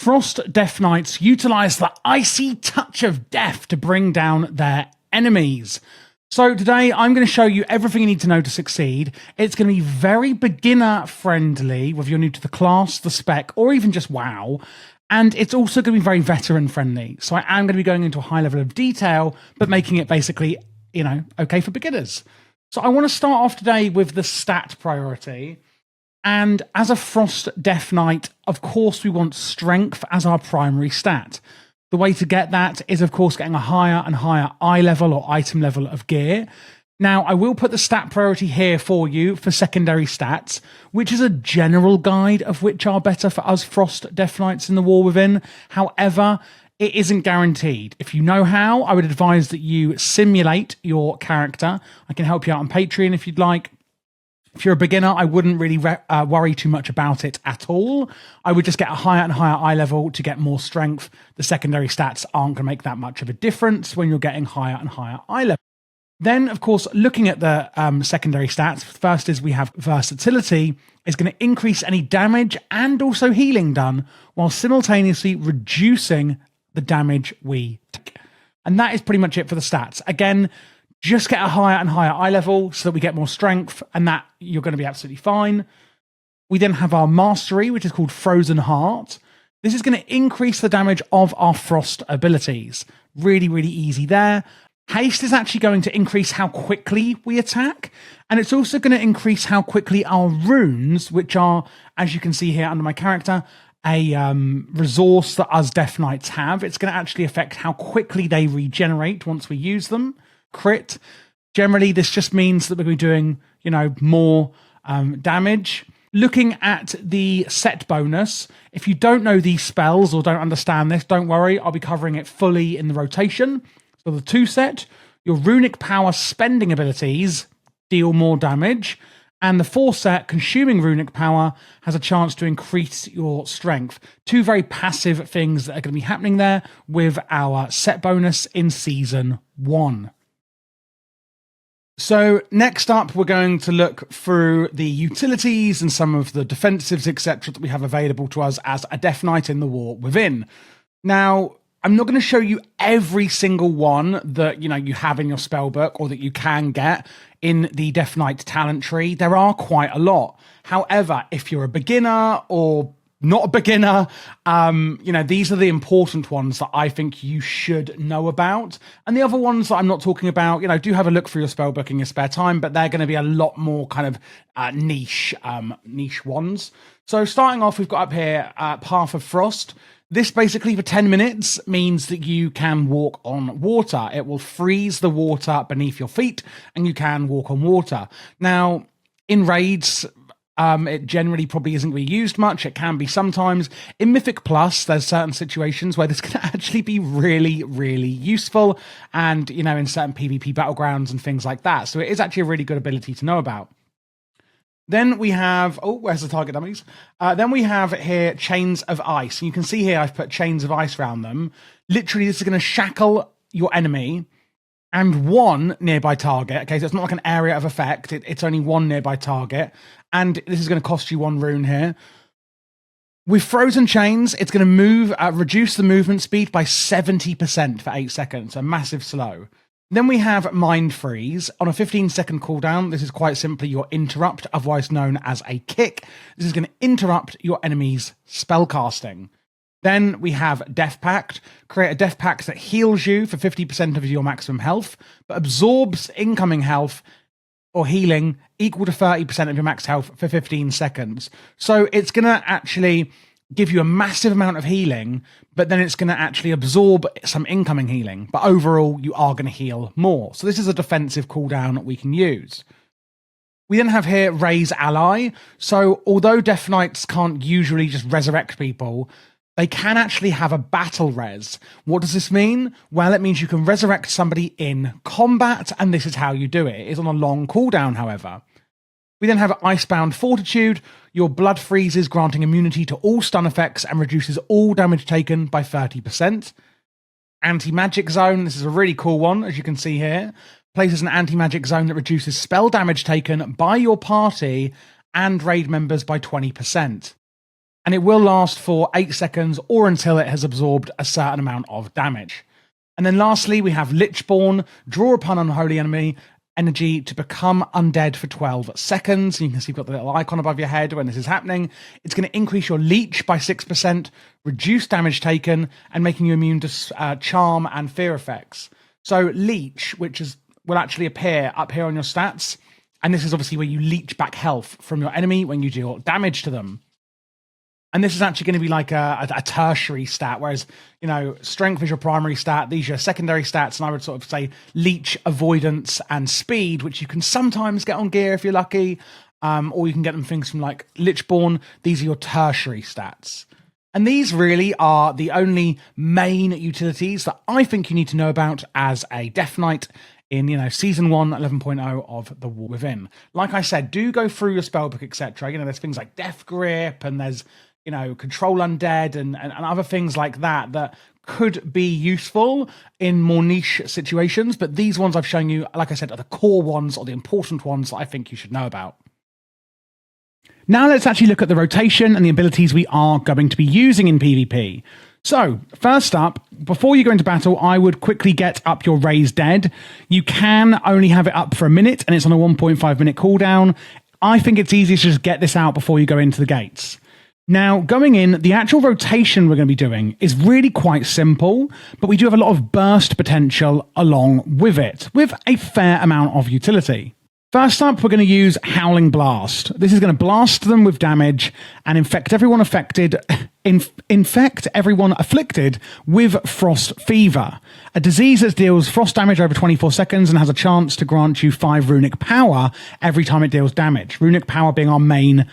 Frost Death Knights utilize the icy touch of death to bring down their enemies. So today I'm going to show you everything you need to know to succeed. It's going to be very beginner friendly, whether you're new to the class, the spec, or even just WoW. And it's also going to be very veteran friendly. So I am going to be going into a high level of detail, but making it basically, okay for beginners. So I want to start off today with the stat priority. And as a Frost Death Knight, of course, we want strength as our primary stat. The way to get that is, of course, getting a higher and higher eye level or item level of gear. Now, I will put the stat priority here for you for secondary stats, which is a general guide of which are better for us Frost Death Knights in the War Within. However, it isn't guaranteed. If you know how, I would advise that you simulate your character. I can help you out on Patreon if you'd like. If you're a beginner, I wouldn't really worry too much about it at all. I would just get a higher and higher eye level to get more strength. The secondary stats aren't going to make that much of a difference when you're getting higher and higher eye level. Then, of course, looking at the secondary stats, first is we have versatility. Is going to increase any damage and also healing done while simultaneously reducing the damage we take. And that is pretty much it for the stats. Again, just get a higher and higher eye level so that we get more strength, and that you're going to be absolutely fine. We then have our mastery, which is called Frozen Heart. This is going to increase the damage of our frost abilities. Really, really easy there. Haste is actually going to increase how quickly we attack, and it's also going to increase how quickly our runes, which are, as you can see here under my character, a resource that us Death Knights have. It's going to actually affect how quickly they regenerate once we use them. Crit. Generally, this just means that we're going to be doing, more damage. Looking at the set bonus, if you don't know these spells or don't understand this, don't worry. I'll be covering it fully in the rotation. So the 2 set, your runic power spending abilities deal more damage. And the 4 set, consuming runic power, has a chance to increase your strength. 2 very passive things that are going to be happening there with our set bonus in Season 1. So next up, we're going to look through the utilities and some of the defensives, etc., that we have available to us as a Death Knight in the War Within. Now, I'm not going to show you every single one that you have in your spellbook or that you can get in the Death Knight talent tree. There are quite a lot. However, if you're a beginner or not a beginner, these are the important ones that I think you should know about. And the other ones that I'm not talking about, do have a look through your spellbook in your spare time, but they're going to be a lot more kind of niche ones. So starting off, we've got up here Path of Frost. This basically for 10 minutes means that you can walk on water. It will freeze the water beneath your feet and you can walk on water. Now, in raids, it generally probably isn't going to be used much. It can be sometimes. In Mythic Plus, there's certain situations where this can actually be really, really useful. And, in certain PvP Battlegrounds and things like that. So it is actually a really good ability to know about. Then we have, where's the target dummies? Then we have here Chains of Ice. And you can see here I've put Chains of Ice around them. Literally, this is going to shackle your enemy and one nearby target. Okay, so it's not like an area of effect. It's only one nearby target. And this is going to cost you 1 rune here. With Frozen Chains, it's going to reduce the movement speed by 70% for 8 seconds. A massive slow. Then we have Mind Freeze. On a 15-second cooldown, this is quite simply your interrupt, otherwise known as a kick. This is going to interrupt your enemy's spellcasting. Then we have Death Pact. Create a Death Pact that heals you for 50% of your maximum health, but absorbs incoming health or healing equal to 30% of your max health for 15 seconds. So it's going to actually give you a massive amount of healing, but then it's going to actually absorb some incoming healing. But overall, you are going to heal more. So this is a defensive cooldown that we can use. We then have here Raise Ally. So although Death Knights can't usually just resurrect people, they can actually have a battle res. What does this mean? Well, it means you can resurrect somebody in combat, and this is how you do it. It is on a long cooldown, however. We then have Icebound Fortitude. Your blood freezes, granting immunity to all stun effects and reduces all damage taken by 30%. Anti-Magic Zone. This is a really cool one, as you can see here. Places an anti-magic zone that reduces spell damage taken by your party and raid members by 20%. and it will last for 8 seconds or until it has absorbed a certain amount of damage. And then lastly, we have Lichborn, draw upon unholy enemy energy to become undead for 12 seconds. You can see you've got the little icon above your head when this is happening. It's going to increase your leech by 6%, reduce damage taken, and making you immune to charm and fear effects. So leech, will actually appear up here on your stats, and this is obviously where you leech back health from your enemy when you deal damage to them. And this is actually going to be like a tertiary stat, whereas, strength is your primary stat. These are your secondary stats, and I would sort of say leech, avoidance, and speed, which you can sometimes get on gear if you're lucky, or you can get them things from like Lichborn. These are your tertiary stats. And these really are the only main utilities that I think you need to know about as a Death Knight in, Season 1, 11.0 of The War Within. Like I said, do go through your spellbook, etc. There's things like Death Grip, and there's Control Undead and other things like that could be useful in more niche situations. But these ones I've shown you, like I said, are the core ones or the important ones that I think you should know about. Now let's actually look at the rotation and the abilities we are going to be using in PvP. So, first up, before you go into battle, I would quickly get up your Raise Dead. You can only have it up for a minute, and it's on a 1.5 minute cooldown. I think it's easiest to just get this out before you go into the gates. Now, going in, the actual rotation we're going to be doing is really quite simple, but we do have a lot of burst potential along with it, with a fair amount of utility. First up, we're going to use Howling Blast. This is going to blast them with damage and infect everyone afflicted with Frost Fever, a disease that deals frost damage over 24 seconds and has a chance to grant you 5 runic power every time it deals damage. Runic power being our main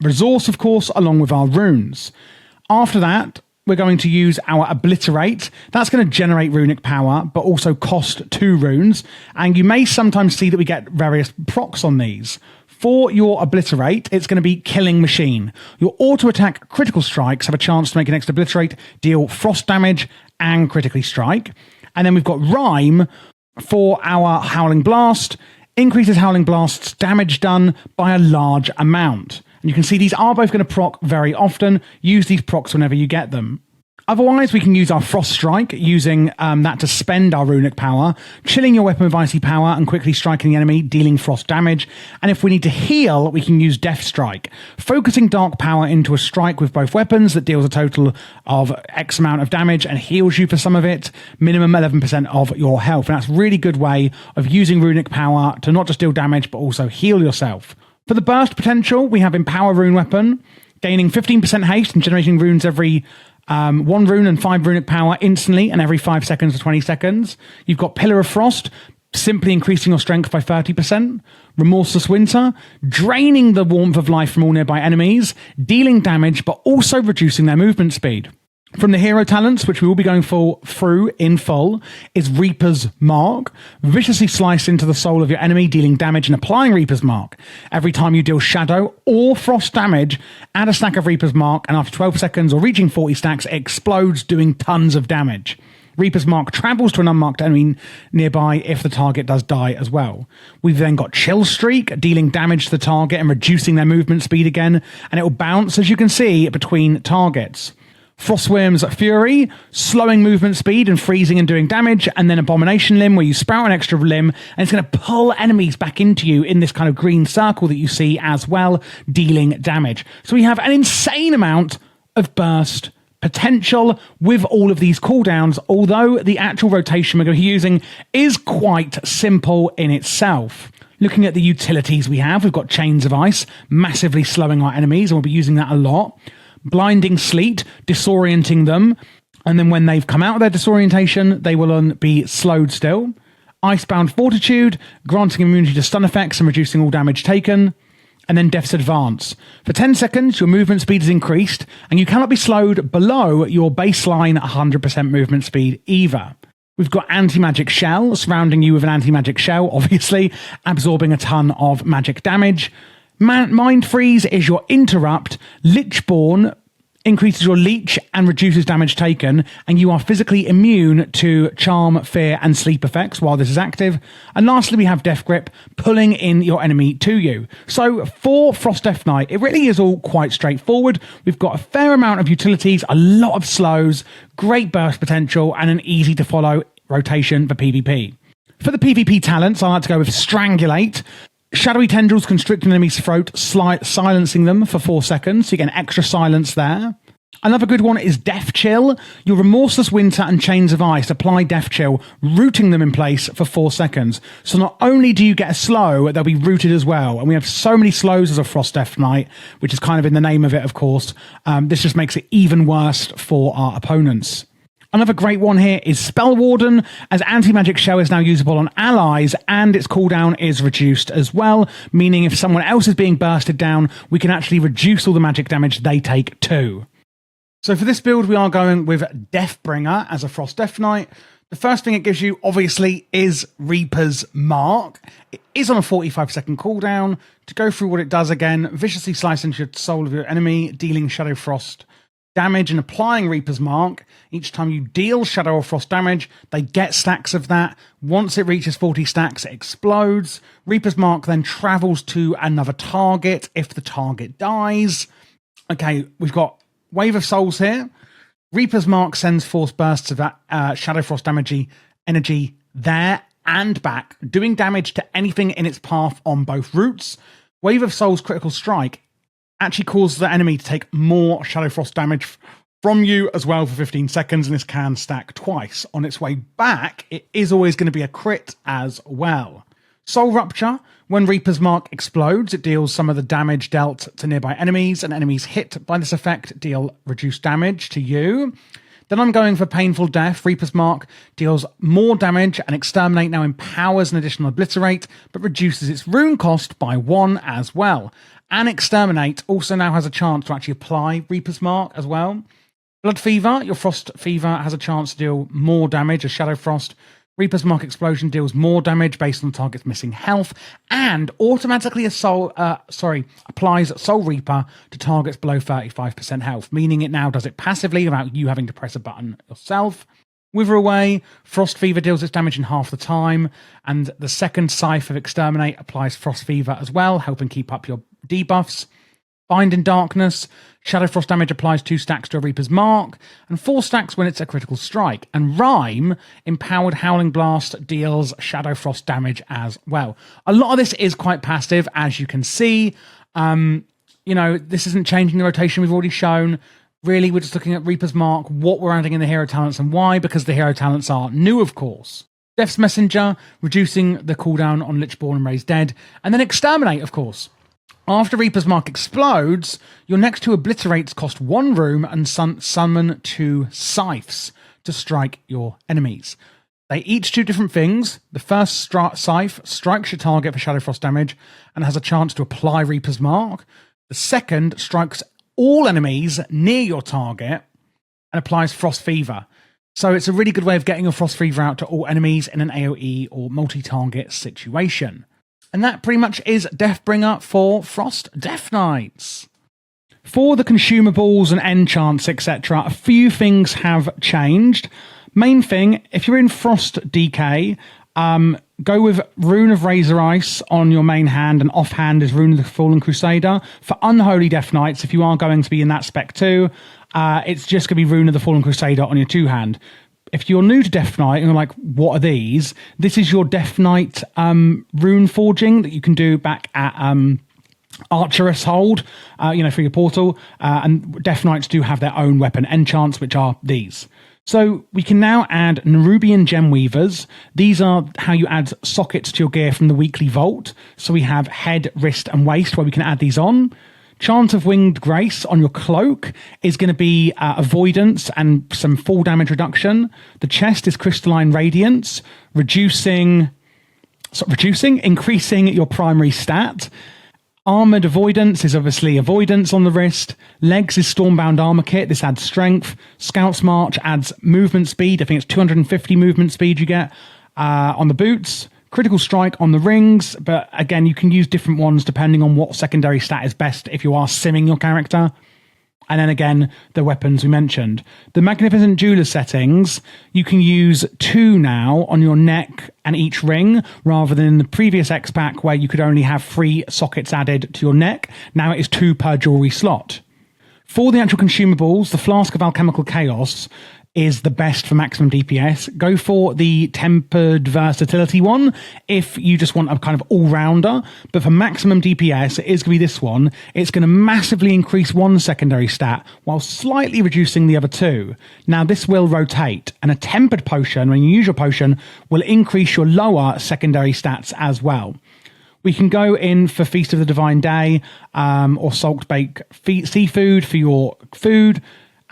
resource, of course, along with our runes. After that, we're going to use our Obliterate. That's going to generate runic power, but also cost 2 runes. And you may sometimes see that we get various procs on these. For your Obliterate, it's going to be Killing Machine. Your auto-attack critical strikes have a chance to make an extra Obliterate, deal frost damage, and critically strike. And then we've got Rhyme for our Howling Blast. Increases Howling Blast's damage done by a large amount. And you can see these are both going to proc very often. Use these procs whenever you get them. Otherwise, we can use our Frost Strike, using that to spend our runic power, chilling your weapon with icy power and quickly striking the enemy, dealing frost damage. And if we need to heal, we can use Death Strike, focusing dark power into a strike with both weapons that deals a total of X amount of damage and heals you for some of it, minimum 11% of your health. And that's a really good way of using runic power to not just deal damage, but also heal yourself. For the burst potential, we have Empower Rune Weapon, gaining 15% haste and generating runes every 1 rune and 5 runic power instantly and every 5 seconds to 20 seconds. You've got Pillar of Frost, simply increasing your strength by 30%. Remorseless Winter, draining the warmth of life from all nearby enemies, dealing damage, but also reducing their movement speed. From the hero talents, which we will be going through in full, is Reaper's Mark. Viciously slice into the soul of your enemy, dealing damage and applying Reaper's Mark. Every time you deal shadow or frost damage, add a stack of Reaper's Mark, and after 12 seconds or reaching 40 stacks, it explodes, doing tons of damage. Reaper's Mark travels to an unmarked enemy nearby if the target does die as well. We've then got Chill Streak, dealing damage to the target and reducing their movement speed again, and it will bounce, as you can see, between targets. Frostworm's Fury, slowing movement speed and freezing and doing damage, and then Abomination Limb, where you sprout an extra limb, and it's going to pull enemies back into you in this kind of green circle that you see as well, dealing damage. So we have an insane amount of burst potential with all of these cooldowns, although the actual rotation we're going to be using is quite simple in itself. Looking at the utilities we have, we've got Chains of Ice, massively slowing our enemies, and we'll be using that a lot. Blinding Sleet, disorienting them, and then when they've come out of their disorientation, they will be slowed still. Icebound Fortitude, granting immunity to stun effects and reducing all damage taken. And then Death's Advance. For 10 seconds, your movement speed is increased, and you cannot be slowed below your baseline 100% movement speed either. We've got Anti-Magic Shell, surrounding you with an Anti-Magic Shell, obviously, absorbing a ton of magic damage. Mind Freeze is your interrupt. Lichborn increases your leech and reduces damage taken, and you are physically immune to charm, fear, and sleep effects while this is active. And lastly, we have Death Grip, pulling in your enemy to you. So for Frost Death Knight, it really is all quite straightforward. We've got a fair amount of utilities, a lot of slows, great burst potential, and an easy to follow rotation for PvP. For the PvP talents, I like to go with Strangulate. Shadowy tendrils constrict an enemy's throat, silencing them for 4 seconds. So you get an extra silence there. Another good one is Death Chill. Your Remorseless Winter and Chains of Ice apply Death Chill, rooting them in place for 4 seconds. So not only do you get a slow, they'll be rooted as well. And we have so many slows as a Frost Death Knight, which is kind of in the name of it, of course. This just makes it even worse for our opponents. Another great one here is Spell Warden, as Anti-Magic Shell is now usable on allies, and its cooldown is reduced as well, meaning if someone else is being bursted down, we can actually reduce all the magic damage they take too. So for this build, we are going with Deathbringer as a Frost Death Knight. The first thing it gives you, obviously, is Reaper's Mark. It is on a 45-second cooldown. To go through what it does again, viciously slice into the soul of your enemy, dealing Shadow Frost damage and applying Reaper's Mark. Each time you deal Shadow or Frost damage, they get stacks of that. Once it reaches 40 stacks, it explodes. Reaper's Mark then travels to another target if the target dies. Okay, we've got Wave of Souls here. Reaper's Mark sends force bursts of Shadow Frost damage energy there and back, doing damage to anything in its path on both routes. Wave of Souls critical strike actually causes the enemy to take more Shadow Frost damage from you as well for 15 seconds, and this can stack twice. On its way back, it is always going to be a crit as well. Soul Rupture. When Reaper's Mark explodes, it deals some of the damage dealt to nearby enemies, and enemies hit by this effect deal reduced damage to you. Then I'm going for Painful Death. Reaper's Mark deals more damage, and Exterminate now empowers an additional Obliterate, but reduces its rune cost by 1 as well. And Exterminate also now has a chance to actually apply Reaper's Mark as well. Blood Fever. Your Frost Fever has a chance to deal more damage as Shadow Frost. Reaper's Mark Explosion deals more damage based on the target's missing health, and automatically applies Soul Reaper to targets below 35% health, meaning it now does it passively without you having to press a button yourself. Wither Away. Frost Fever deals its damage in half the time, and the second Scythe of Exterminate applies Frost Fever as well, helping keep up your debuffs. Bind in Darkness. Shadow Frost damage applies 2 stacks to a Reaper's Mark, and 4 stacks when it's a critical strike. And Rhyme, Empowered Howling Blast, deals Shadow Frost damage as well. A lot of this is quite passive, as you can see. This isn't changing the rotation we've already shown. Really, we're just looking at Reaper's Mark, what we're adding in the hero talents, and why, because the hero talents are new, of course. Death's Messenger, reducing the cooldown on Lichborn and Raised Dead, and then Exterminate, of course. After Reaper's Mark explodes, your next 2 Obliterates cost 1 room and summon 2 Scythes to strike your enemies. They each do different things. The first Scythe strikes your target for Shadow Frost damage and has a chance to apply Reaper's Mark. The second strikes all enemies near your target and applies Frost Fever. So it's a really good way of getting your Frost Fever out to all enemies in an AoE or multi-target situation. And that pretty much is Deathbringer for Frost Death Knights. For the consumables and enchants, etc., a few things have changed. Main thing, if you're in Frost DK, go with Rune of Razor Ice on your main hand, and offhand is Rune of the Fallen Crusader. For Unholy Death Knights, if you are going to be in that spec too, it's just going to be Rune of the Fallen Crusader on your 2-hand. If you're new to Death Knight and you're like, what are these? This is your Death Knight rune forging that you can do back at Archerous Hold, for your portal. And Death Knights do have their own weapon enchants, which are these. So we can now add Nerubian Gem Weavers. These are how you add sockets to your gear from the weekly vault. So we have head, wrist, and waist where we can add these on. Chant of Winged Grace on your cloak is going to be avoidance and some fall damage reduction. The chest is Crystalline Radiance, increasing your primary stat. Armored Avoidance is obviously avoidance on the wrist. Legs is Stormbound Armor Kit. This adds strength. Scout's March adds movement speed. I think it's 250 movement speed you get on the boots. Critical Strike on the rings, but again, you can use different ones depending on what secondary stat is best if you are simming your character. And then again, the weapons we mentioned. The Magnificent Jeweler settings, you can use 2 now on your neck and each ring, rather than in the previous X-Pack where you could only have 3 sockets added to your neck. Now it is 2 per jewelry slot. For the actual consumables, the Flask of Alchemical Chaos is the best for maximum DPS. Go for the Tempered Versatility one if you just want a kind of all-rounder. But for maximum DPS, it is going to be this one. It's going to massively increase one secondary stat while slightly reducing the other 2. Now, this will rotate. And a Tempered Potion, when you use your potion, will increase your lower secondary stats as well. We can go in for Feast of the Divine Day or Salt Baked Seafood for your food.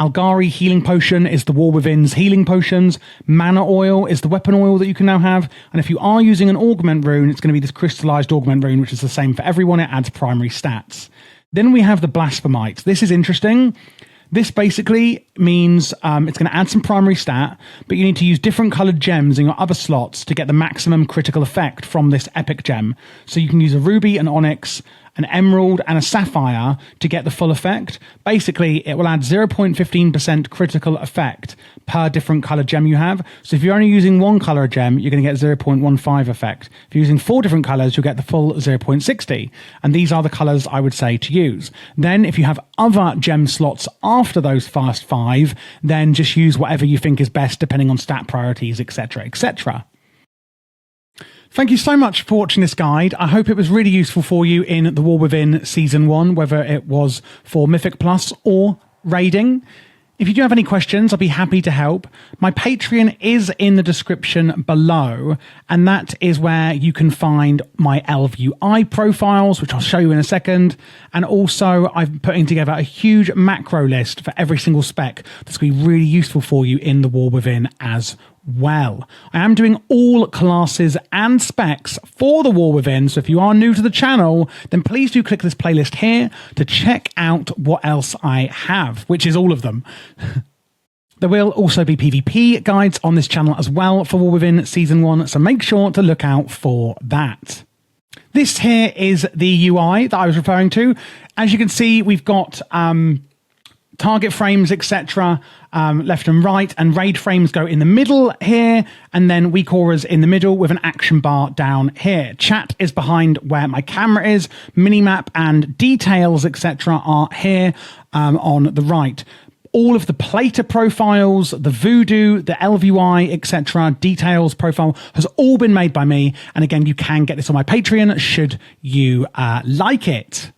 Algari Healing Potion is the War Within's healing potions. Mana Oil is the weapon oil that you can now have. And if you are using an Augment rune, it's going to be this Crystallized Augment rune, which is the same for everyone. It adds primary stats. Then we have the Blasphemite. This is interesting. This basically means it's going to add some primary stat, but you need to use different coloured gems in your other slots to get the maximum critical effect from this epic gem. So you can use a ruby, an onyx, an emerald, and a sapphire to get the full effect. Basically, it will add 0.15% critical effect per different colour gem you have. So if you're only using one colour gem, you're going to get 0.15 effect. If you're using 4 different colours, you'll get the full 0.60. And these are the colours I would say to use. Then if you have other gem slots after those first 5, then just use whatever you think is best depending on stat priorities, etc., etc. Thank you so much for watching this guide. I hope it was really useful for you in The War Within Season 1, whether it was for Mythic Plus or raiding. If you do have any questions, I'll be happy to help. My Patreon is in the description below, and that is where you can find my LVUI profiles, which I'll show you in a second. And also, I'm putting together a huge macro list for every single spec that's going to be really useful for you in The War Within as well. I am doing all classes and specs for The War Within, so if you are new to the channel, then please do click this playlist here to check out what else I have, which is all of them. There will also be PvP guides on this channel as well for War Within Season 1, so make sure to look out for that. This here is the UI that I was referring to. As you can see, we've got target frames, etc., left and right, and raid frames go in the middle here, and then weak auras in the middle with an action bar down here. Chat is behind where my camera is. Minimap and details, etc., are here on the right. All of the plater profiles, the voodoo, the LVUI, etc., details profile has all been made by me. And again, you can get this on my Patreon should you like it.